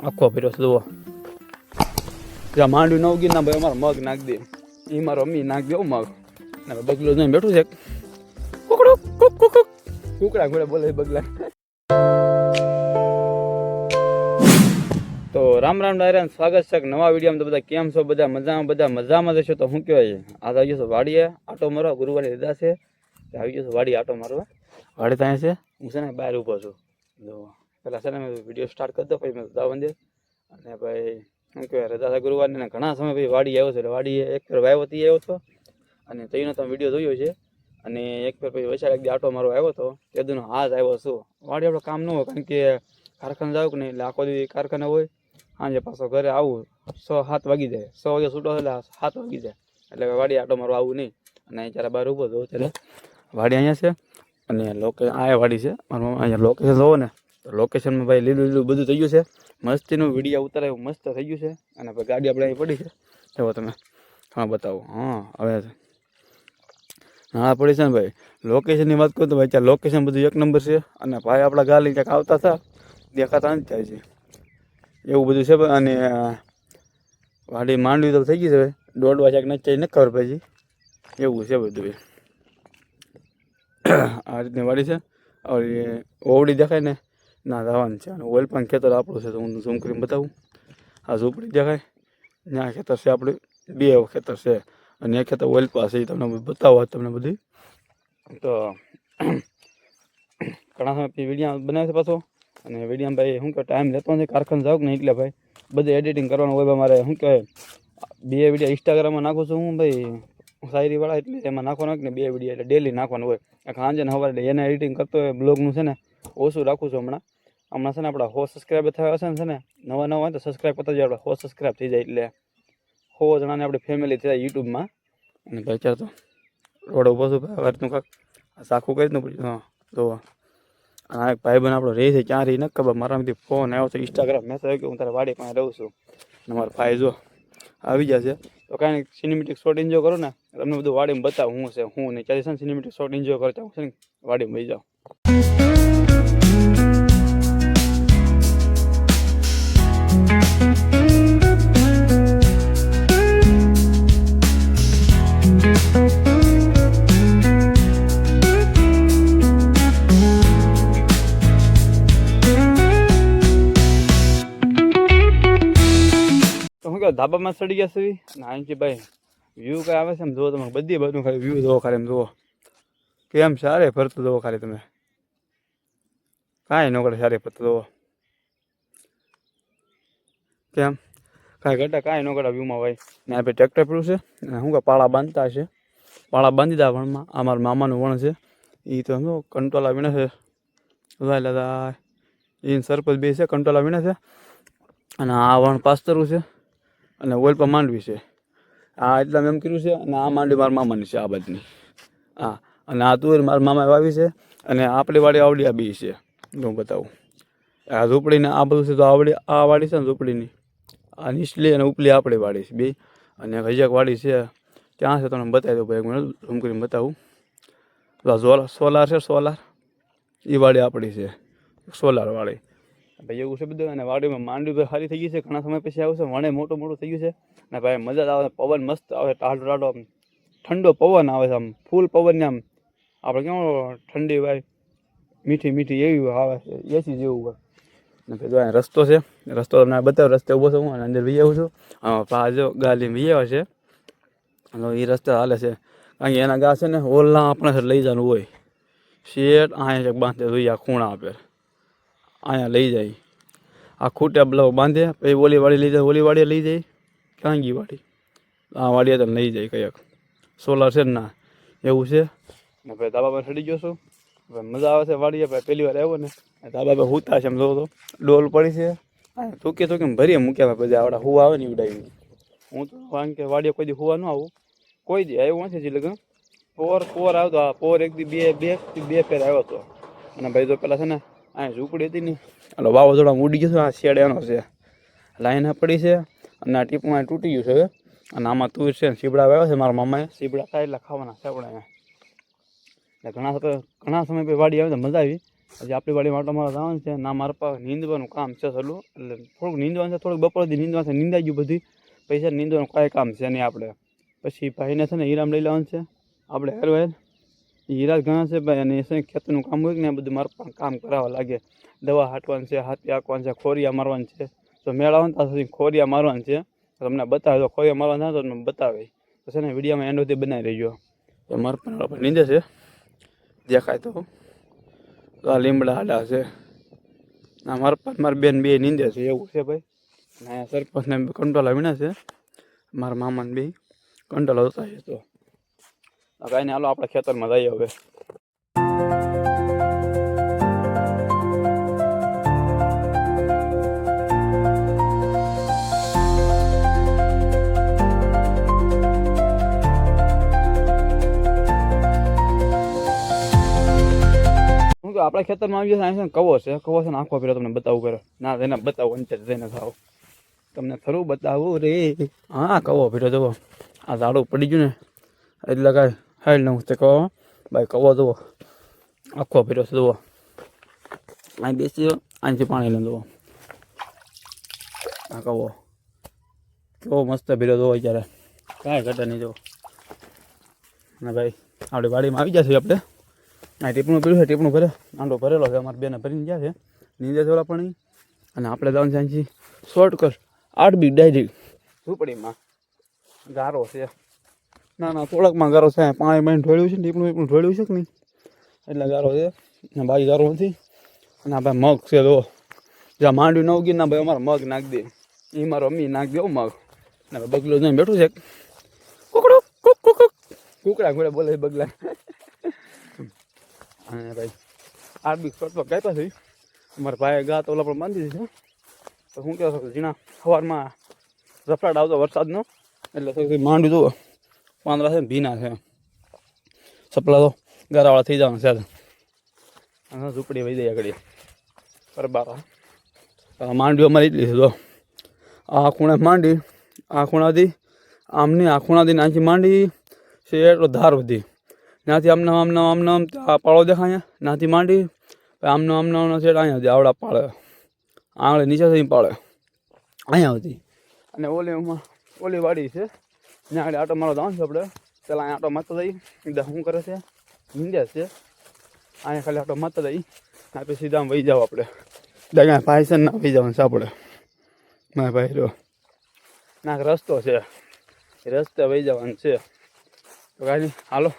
આખો ફેરો જુઓ જ્યાં માંડવી ન ઉગી ના ભાઈ અમારે મગ નાખી દે એ મારો અમ્મી નાખી દે મગ ને બગલો જોઈને બેઠું છે કુકડુક કુક કુક કુકડા ઘોડે બોલે બગલા. તો રામ રામ ડાયરા સ્વાગત છે નવા વિડીયોમાં. તો બધા કેમ છો? બધા મજામાં જશો. તો શું કહેવાય આ આવી જશો વાડીએ આટો મારવા. ગુરુવારે લીધા છે આવી જશો વાડી આટો મારવા. વાડી ત્યાં છે હું છે ને બહાર ઊભો છું. જો પેલા છે ને મેં વિડીયો સ્ટાર્ટ કરી દો પછી મેં રજા બંધે અને ભાઈ શું કહેવાય રજા છે ગુરુવારની ને ઘણા સમય પછી વાડી આવ્યો છે. એટલે વાડીએ એક ફેર વાયવતી આવ્યો હતો અને તઈનો તમે વિડીયો જોયો છે. અને એક ફેર પછી વૈશાખ એક આટો મારવા આવ્યો હતો તેદુનો હાજ આવ્યો છું. વાડી આપણે કામ ન હોય કારણ કે કારખાને જાવ કે નહીં એટલે આખો દી કારખાને હોય. સાંજે પાછો ઘરે આવું 6-7 વાગી જાય. 6 વાગે છૂટો એટલે 7 વાગી જાય એટલે વાડી આટો મારવા આવું નહીં. અને જ્યારે બહાર ઊભો હતો ત્યારે વાડી અહીંયા છે અને આ વાડી છે મારા મમ્મી. અહીંયા લોકેશન જોવો ને તો લોકેશનમાં ભાઈ લીલું બધું થઈ ગયું છે. મસ્તીનું વિડીયો ઉતારાય એવું મસ્ત થઈ ગયું છે. અને ભાઈ ગાડી આપણે અહીં પડી છે એવો તમે હા બતાવો. હા હવે હા પડી છે ને ભાઈ. લોકેશનની વાત કરું તો ભાઈ ત્યાં લોકેશન બધું એક નંબર છે. અને ભાઈ આપણા ગાલી ક્યાંક આવતા હતા દેખાતા નથી થાય છે એવું બધું છે. અને વાડી માંડવી તો થઈ ગઈ છે ભાઈ. દોડવા ક્યાંક નથી ન ખબર પછી એવું છે બધું. આ રીતની વાડી છે. ઓવડી દેખાય ને ના જવાનું છે. અને ઓઇલ પણ ખેતર આપણું છે તો હું ઝૂમ કરીને બતાવું. આ ઝૂંપડી દેખાય ત્યાં ખેતર છે આપણે 2 ખેતર છે. અને એક ખેતર ઓઇલ પાસે એ તમને બતાવો તમને બધી. તો ઘણા સમય પછી વિડીયો બનાવે છે પાછો. અને વિડીયો ભાઈ શું કહે ટાઈમ લેતો નથી કારખાને જાવ કે નહીં એટલે ભાઈ બધું એડિટિંગ કરવાનું હોય. મારે શું કહેવાય 2 વિડીયો ઇન્સ્ટાગ્રામમાં નાખું છું હું ભાઈ શાયરીવાળા એટલે એમાં નાખવાનું હોય ને 2 વિડીયો એટલે ડેલી નાખવાનું હોય. સાંજે ને સવારે એને એડિટિંગ કરતો હોય બ્લોગનું છે ને ઓછું રાખું છું હમણાં છે ને આપણા 100 સબસ્ક્રાઈબર થયા હશે ને નવા હોય તો સબસ્ક્રાઈબ કરતા જાય. આપણે 100 સબસ્ક્રાઈબ થઈ જાય એટલે 100 જણાને આપણી ફેમિલી થઈ જાય યુટ્યુબમાં. અને ભાઈ ચાર તો રોડ ઊભો છું ભાઈ વાતનું કાંક સાખું કરી દઉં પછી. હા તો આ એક ભાઈબંધ આપણો રહે છે ક્યાં રહી ન ખબર. મારામાંથી ફોન આવ્યો છે ઇન્સ્ટાગ્રામ મેસેજ આવ્યો કે હું તારા વાડી પાસે રહું છું અને મારા ભાઈ જો આવી જશે તો કાંઈ સિનેમેટિક શોટ એન્જોય કરો ને તમને બધું વાડીમાં બતાવું હું છે હું નહીં. ચાલી છે ને સિનેમેટિક શોટ એન્જોય કરતા હું છે ને વાડીમાં વહી જાઉં. ધાબામાં ચડી ગયા છે અને અહીંથી ભાઈ વ્યૂ કઈ આવે છે એમ જુઓ તમે બધી બાજુ ખાલી વ્યૂ જોવો ખાલી એમ જુઓ કેમ સારે ફરતું જુઓ ખાલી તમે કાંઈ ન કરે સારે ફરતું જુઓ કેમ કાંઈ ઘટા કાંઈ ન કરે વ્યૂમાં ભાઈ. ને આપણે ટ્રેક્ટર પડ્યું છે અને શું કે પાળા બાંધતા છે. પાળા બાંધી દા વણમાં. આ મારા મામાનું વણ છે એ તો સમજો કંટોલા વીણે છે લેતા એ સરપંચ 2 છે કંટોલા વીણે છે. અને આ વણ પાસ્તરું છે અને ઓઇલ પર માંડવી છે. આ એટલા એમ કર્યું છે. અને આ માંડવી મારા મામાની છે આ બાજુની. હા અને આ તુવેર મારા મામાએ વાવી છે. અને આપણી વાડી આવડી આ 2 છે હું બતાવું. આ ઝૂંપડીને આ બધું છે તો આવડી આ વાડી છે ને ઝૂંપડીની આ નીચલી અને ઉપલી આપણી વાડી છે 2. અને હજી એક વાડી છે ત્યાં છે તમને બતાવી દઉં ભાઈ મને ઝૂમ કરીને બતાવું. સોલાર છે સોલાર એ વાડી આપણી છે સોલાર વાળી ભાઈ એવું છે બધું. અને વાડીમાં માંડવી ભાઈ સારી થઈ ગઈ છે ઘણા સમય પછી આવશે. વણે મોટું થઈ ગયું છે. અને ભાઈ મજા આવે પવન મસ્ત આવે ટાઢો ટાઢો આમ ઠંડો પવન આવે છે આમ ફૂલ પવનને આમ આપણે કેવું ઠંડી ભાઈ મીઠી એવી આવે છે એસી જેવું હોય. ને ભાઈ રસ્તો છે રસ્તો તમને બતાવો. રસ્તે ઊભો છું હું અને અંદર વી આવું છું. જો ગાલી વી આવે છે એ રસ્તે હાલે છે કારણ કે એના ગા છે ને ઓલા આપણે લઈ જવાનું હોય શેઠ અહીંયા બાંધે જોઈએ આ ખૂણા આપે અહીંયા લઈ જાય આ ખૂટે બ્લવ બાંધે પછી ઓલી વાડી લઈ જાય ઓલી વાડીએ લઈ જાય ક્યાં ગઈ વાડી આ વાડીએ તો લઈ જાય કંઈક સોલાર છે ને ના એવું છે. ને ભાઈ ધાબા પર ચડી ગયો છું ભાઈ મજા આવે છે વાડીએ ભાઈ પહેલી વાર આવ્યો ને ધાબા પર હુતા છે એમ જો તો ડોલ પડી છે તૂકે ભરીએ મૂક્યા પછી આવડા હુવા આવે ને ઉડાવી. હું તો કારણ કે વાડીએ કોઈ દી હુવા ન આવું કોઈ દી આવ્યું નથી હજી લગન. પોર આવતો આ પોર એક દી બે ફેર આવ્યો હતો. અને ભાઈ તો પેલા છે ને અહીંયા ઝૂંપડી હતી ને એટલે વાવાઝોડા ઉડી ગયું છે. આ શેડ એનો છે લાઈન પડી છે અને આ ટીપમાં તૂટી ગયું છે હવે. અને આમાં તુર છે સીબડા વાવ્યા છે મારા મામાએ. સીબડા થાય એટલે ખાવાના છે આપણે અહીંયા. એટલે ઘણા સમય પછી વાડી આવે તો મજા આવી. હજી આપણી વાડી માટે મારે જવાનું છે. ના મારા પાસે નીંદવાનું કામ છે સલું, એટલે થોડુંક નીંદવાનું છે, થોડુંક બપોરથી નીંદવાનું છે, નીંદાઈ ગયું બધી. પૈસા નીંદવાનું કાંઈ કામ છે નહીં આપણે. પછી ભાઈને છે ને હીરામ લઈ લેવાનું છે આપણે હેરવેર. હીરા ઘણા છે ભાઈ, અને છે ખેતરનું કામ હોય કે ને એ બધું મારે પણ કામ કરાવવા લાગે. દવા હાંટવાની છે, હાથી હાંકવાનું છે, ખોરિયા મારવાની છે. તો મેળા આવે ત્યાં સુધી ખોરિયા મારવાની છે. તમને બતાવે તો ખોરિયા મારવાના થાય તો તમને બતાવે. તો છે ને વિડીયોમાં એન્ડ સુધી બનાવી રહીજો. તો મારે પણ આપણે નીંદે છે દેખાય તો આ લીમડા આડા છે. ના મારા બેન બે નીંદે છે એવું છે ભાઈ. ને સરપંચને કંટોલા વીણા છે, મારા મામાને બે કંટોલા જોતા છે. તો કાંઈ નહીં, હાલો આપણે ખેતરમાં જઈએ હવે. આપણા ખેતરમાં આવી જશે. અહીં કવો છે, કવો છે ને આખો પેલો તમને બતાવું કરે. ના એને બતાવું અંતે જઈને થાવ તમને ખરું બતાવું રે. હા કવો ફેરો જુઓ, આ ઝાડું પડી ગયું ને એટલે કાંઈ હાઈલ નવું તે કહો ભાઈ. કવો જુઓ આખો ફેરો છે જુઓ. અહીં બેસી અહીંથી પાણી લઈને જુઓ. આ કવો કેવો મસ્ત ફેરો જુઓ અત્યારે, કાંઈ ઘટે નહીં જુઓ. ને ભાઈ આપણી વાડીમાં આવી જશે આપણે. આ ટીપણું પીડ્યું છે, ટીપણું ભરે આંડો ભરેલો છે. અમારે બેને ભરીને ગયા છે નીંદે થોડા પાણી. અને આપણે જવાનું છે અહીંથી શોર્ટકટ 8 બીટ ડાયરેક્ટ ઝૂંપડીમાં. ગારો છે, ના ના થોડાકમાં ગારો છે. પાણી પાણી ઢોળ્યું છે, ટીપણું ટીપણું ઢોળ્યું છે કે નહીં એટલે ગારો છે. ને બાકી ગારો નથી. અને આ ભાઈ મગ છે તો જ્યાં માંડવી ન ઉગી ના ભાઈ અમારે મગ નાખી દે. એ મારો અમ્મી નાખી દો મગ. ને બગલો જઈને બેઠું છે કુકડો કુક કુક કુકડા ઘોડે બોલે બગલા. અને ભાઈ 8 બીટ શોર્ટમાં કાપ્યા છે. અમારા ભાઈએ ગા તો ઓલા પણ બાંધી દીધી છે. તો શું કહેવાય શકું જીણા સવારમાં રફડાટ આવતો વરસાદનો એટલે સૌથી માંડવી જુઓ પાંદડા છે ને ભીના છે. સપલા તો ગારાવાળા થઈ જવાના છે. અને ઝૂંપડી વહી જાય આગળ પરબારા. માંડવી અમારી એટલી છે. જો આ ખૂણે માંડી, આ ખૂણાથી આમની, આ ખૂણાથી નાથી માંડી છે એટલો ધાર સુધી. ત્યાંથી આમ આ પાળો દેખાય નાથી માંડી આમનો છે અહીંયા સુધી આવડા પાળે આંગળે નીચેથી પાળે અહીંયા સુધી. અને ઓલી વાડી છે ત્યાં આગળ આટો મારો જવાનું છે આપણે. પેલા અહીંયા આટો મારતા જઈ સીધા શું કરે છે નીંદે છે. અહીંયા ખાલી આટો મારતા જઈ પછી સીધા આમ વહી જાવ આપણે. ત્યાં ભાઈ છે ના વહી જવાનું છે આપણે. ના ભાઈ રો ના રસ્તો છે, રસ્તે વહી જવાનું છે. તો કાંઈ નહીં હાલો.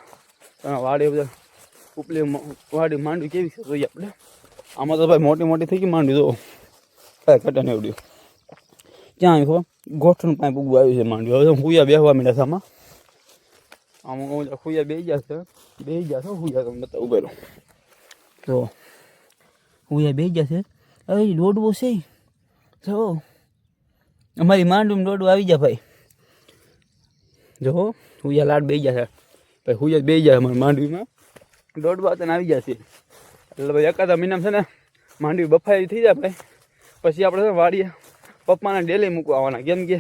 વાડી બધા ઉપલી વાડી માંડવી કેવી છે જોઈએ આપણે. આમાં તો ભાઈ મોટી મોટી થઈ ગઈ માંડવી. તો કાંઈ ઘટે નહીં એવડ્યું. ક્યાં આવ્યું ગોઠણ પાઇપ ઉગવું આવ્યું છે માંડવી. હવે હુયા બેસવા માંડ્યા છે આમાં. આમાં હુયા બેસી જશે હુયા તમને બતાવું પેલો. તો હુયા બેસી જશે. હવે દોડવો છે જો અમારી માંડવીમાં દોડવું આવી જાય ભાઈ. જો હુયા લાડ બેસી જશે ભાઈ. હુયા બેસી જાય અમારી માંડવીમાં દોડવા તને આવી જશે. એટલે ભાઈ એકાદા મહિનામાં છે ને માંડવી બફાઈ થઈ જાય ભાઈ. પછી આપણે છે વાડીએ પપ્પાને ડેલી મૂકવા આવવાના. કેમ કે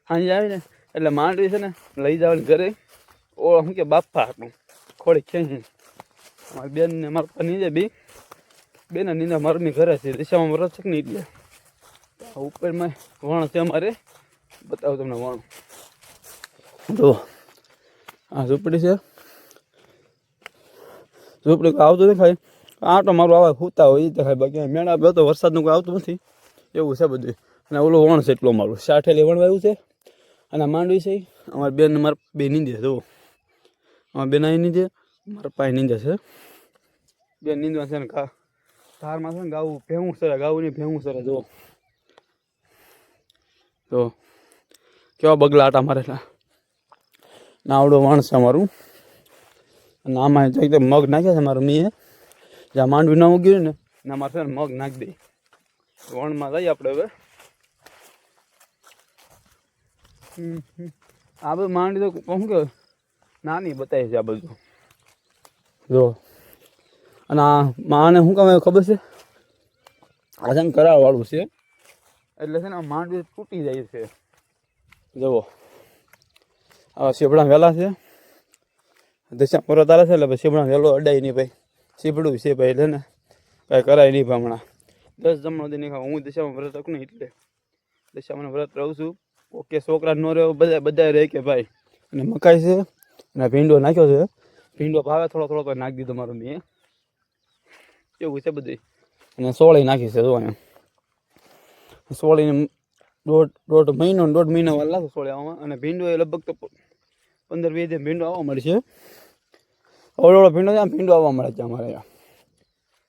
સાંજે આવે ને એટલે માંડવી છે ને લઈ જવાની ઘરે. ઓ શું કે બાપા આપણું ખોડી ખેંચી મારી બેનને મારા પપ્પા નીંદે બી બેને નીંદે મારની ઘરે છે દિશામાં વરસ છે ને એટલે ઉપરમાં વણ છે અમારે. બતાવું તમને વણ. તો આ ઝૂંપડી છે. ઝૂંપડી આવતું દેખાય આટો મારું આવે સૂતા હોય એ દેખાય. બાકી મેળા બે તો વરસાદનું કોઈ આવતું નથી એવું છે બધું. અને ઓલું વણ છે એટલું મારું સાઠેલી વણવાયું છે. અને માંડવી છે અમારી બેન મારા બે નીંદે છે. જુઓ અમારા બેન અહીં નીંદે, મારા પાસે નીંદે છે. બેન નીંદવા છે ને ધારમાં છે ને ગાવું ભેહું સરે, ગાવું નહીં ભેહું સરે. જુઓ તો કેવા બગલા આટા મારે. નાવડો વણ છે અમારું. અને આમાં મગ નાખ્યા છે મારા મીએ. જ્યાં માંડવી ન ઉગ્યું ને અમારે છે ને મગ નાખી દઈ. વણમાં જઈએ આપણે હવે. આ બધું માંડવી તો શું કે નાની બતાવી છે આ બધું. જો અને આ માને શું કામ ખબર છે આ છે ને કરારવાળું છે એટલે છે ને માંડવી તૂટી જાય છે. જુઓ આ શીપડા વહેલા છે. દશા પૂરો તારે છે એટલે શીપડા વહેલો અડાય નહીં ભાઈ. શીપડું છે ભાઈ એટલે ને કાંઈ કરાય નહીં હમણાં 10 જમણો દી નહીં ખાવ. હું દિશામાં વ્રત રાખું ને એટલે દિશામાં વ્રત રહું છું. ઓકે છોકરા ન રહ્યો બધા રહે કે ભાઈ. અને મકાઈ છે અને ભીંડો નાખ્યો છે. ભીંડો ભાવે થોડો થોડો તો નાખી દીધો મારો મેં એવું છે બધું. અને સોળી નાખી છે જો અહીંયા સોળીને દોઢ મહિના વાર લાગે સોળી આવવામાં. અને ભીંડો એ લગભગ તો 15-20 દિન ભીંડો આવવા મળશે. અવળો ભીંડો છે ભીંડો આવવા મળે છે અમારે અહીંયા.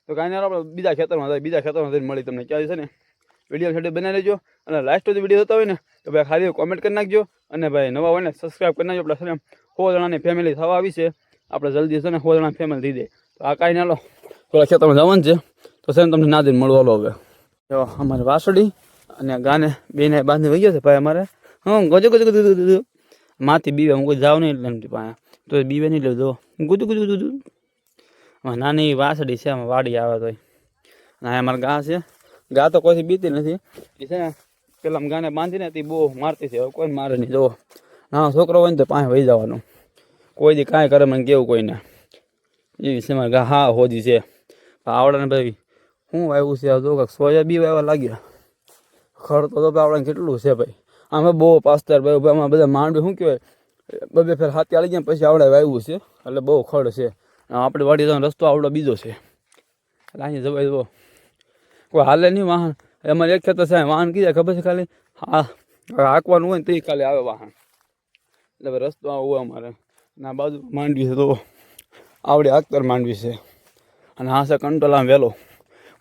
તો કાંઈ ના આપણે બીજા ખેતરમાં જઈને મળી તમને ક્યાં છે ને વિડીયો સાથે બનાવી લેજો. અને લાસ્ટ સુધી વિડીયો થતા હોય ને તો ભાઈ ખાલી કોમેન્ટ કરી નાખજો. અને ભાઈ નવા હોય ને સબસ્ક્રાઈબ કરી નાખજો. આપણે 100 જણાની ફેમિલી થવા આવી છે. આપણે જલ્દી છે ને 100 જણા ફેમિલી થઈ જાય. તો આ કાંઈ ના લો થોડા ખેતરમાં જવાનું છે તો છે ને તમને ના દઈને મળવા લો. હવે જો અમારે વાસળી અને ગાને બેને બાંધી વહી ગયો છે ભાઈ અમારે. હા ગજો માથી બીવે હું કોઈ જાઉં નહીં એટલે એમથી પાસે તો બીવે નહીં એટલે જો ગુજુ નાની વાસળી છે આમાં વાડી આવે તો. અને અમારે ગા છે. ગા તો કોઈથી બીતી નથી. એ છે ને પેલા ગાને બાંધીને તે બહુ મારતી છે. હવે કોઈ મારે નહીં. જો નાનો છોકરો હોય ને તો પાસે વહી જવાનું. કોઈ દી કાંઈ કરે મને કેવું કોઈને એવી છે મારે ગા. હા હોજી છે આવડે ને ભાઈ શું વાવ્યું છે જો કાંઈક સોયાબી વાવવા લાગ્યા. ખડ તો આવડે કેટલું છે ભાઈ. આમાં બહુ પાસ્તર ભાઈ આમાં બધા માંડવી શું કહેવાય બે ફેર હાથી આવી ગયા પછી આવડે વાવ્યું છે એટલે બહુ ખડ છે. આપણે વાડી જવાનો રસ્તો આવડો બીજો છે એટલે અહીંયા જવાય જવો કોઈ હાલે નહીં વાહન. અમારે એક ખેતર છે વાહન કીધા ખબર છે ખાલી હા હાંકવાનું હોય ને તે ખાલી આવે વાહન એટલે રસ્તો આવો હોય અમારે. ના બાજુ માંડવી છે તો આવડે આખતર માંડવી છે. અને હા છે કંટોલા વહેલો.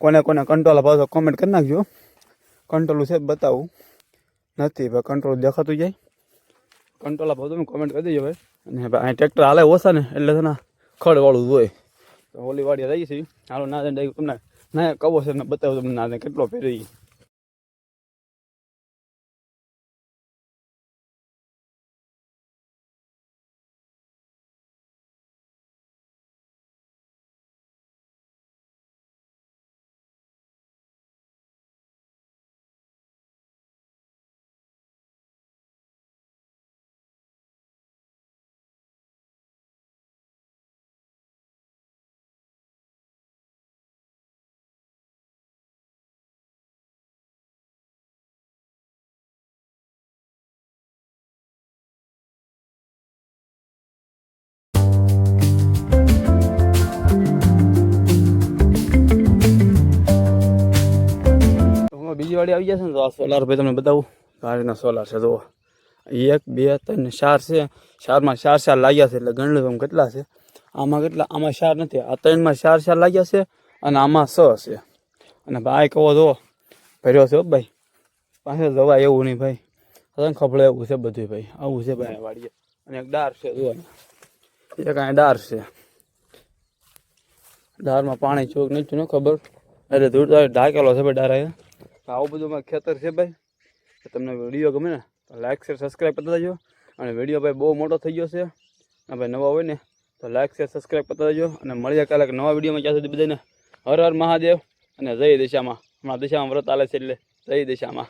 કોને કંટોલા ભાવ કોમેન્ટ કરી નાખજો. કંટોલું છે બતાવું નથી ભાઈ કંટ્રોલ દેખાતું જાય. કંટ્રોલ આપો તમે કોમેન્ટ કરી દેજો ભાઈ. અને ભાઈ ટ્રેક્ટર હાલે ઓછા ને એટલે છે ને ખડવાળું જ હોય. તો હોલી વાડી રહી છે હાલો ના તમને ના કવો છે ને બતાવું તમને ના કેટલો પહેરી. બીજી વાડી આવી જશે ને તો આ સોલાર ભાઈ તમને બતાવું. આ રીતના સોલાર છે તો 1 2 3 4 છે. 4માં 4 લાગ્યા છે એટલે ગણ લો કેટલા છે. આમાં કેટલા આમાં 4 નથી. આ 3માં 4 લાગ્યા છે અને આમાં 6 છે. અને ભાઈ કહો તો ભર્યો છે ભાઈ પાસે જવાય એવું નહીં ભાઈ. ખબળે એવું છે બધું ભાઈ આવું છે ભાઈ વાડીએ. અને એક ડાર છે જો એક કાંઈ ડાર છે. ડારમાં પાણી ચોક નહીં ખબર એટલે દૂર ઢાકેલો છે ભાઈ ડાર. આવું બધું ખેતર છે ભાઈ. તમને વિડીયો ગમે ને તો લાઈક શેર સબસ્ક્રાઈબ કરતા જજો. અને વિડીયો ભાઈ બહુ મોટો થઈ ગયો છે અને ભાઈ નવા હોય ને તો લાઈક શેર સબસ્ક્રાઈબ કરતા જજો. અને મળીએ કાલે નવા વિડીયોમાં. ત્યાં સુધી બધાને હર હર મહાદેવ અને જય દિશામાં. હમણાં દિશામાં વ્રત આલે છે એટલે જય દિશામાં.